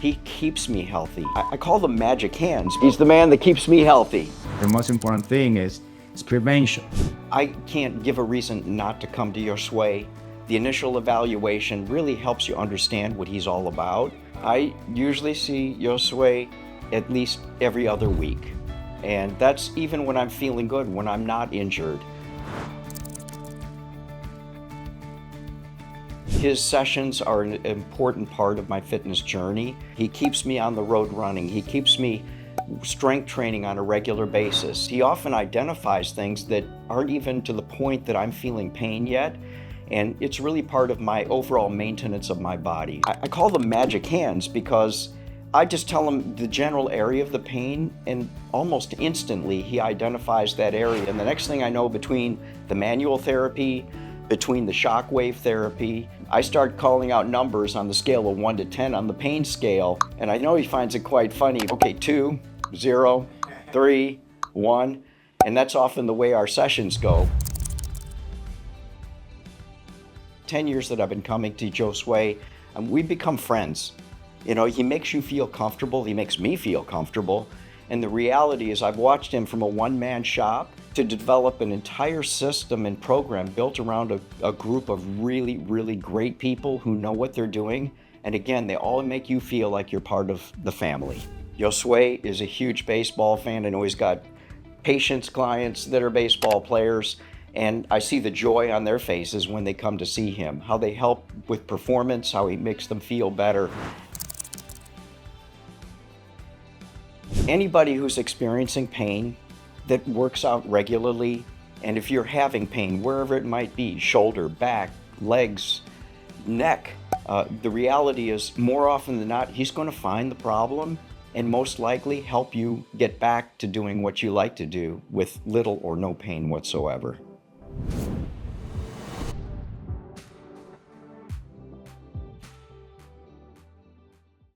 He keeps me healthy. I call them magic hands. He's the man that keeps me healthy. The most important thing is prevention. I can't give a reason not to come to Josue. The initial evaluation really helps you understand what he's all about. I usually see Josue at least every other week. And that's even when I'm feeling good, when I'm not injured. His sessions are an important part of my fitness journey. He keeps me on the road running. He keeps me strength training on a regular basis. He often identifies things that aren't even to the point that I'm feeling pain yet. And it's really part of my overall maintenance of my body. I call them magic hands because I just tell him the general area of the pain, and almost instantly he identifies that area. And the next thing I know, between the manual therapy, between the shockwave therapy, I start calling out numbers on the scale of 1 to 10 on the pain scale. And I know he finds it quite funny. Okay, 2, 0, 3, 1. And that's often the way our sessions go. 10 years that I've been coming to Josue, we've become friends. You know, he makes you feel comfortable. He makes me feel comfortable. And the reality is I've watched him from a one-man shop to develop an entire system and program built around a group of really, really great people who know what they're doing. And again, they all make you feel like you're part of the family. Josue is a huge baseball fan. I know he's got patients, clients that are baseball players. And I see the joy on their faces when they come to see him, how they help with performance, how he makes them feel better. Anybody who's experiencing pain that works out regularly, and if you're having pain, wherever it might be, shoulder, back, legs, neck, the reality is more often than not, he's going to find the problem and most likely help you get back to doing what you like to do with little or no pain whatsoever.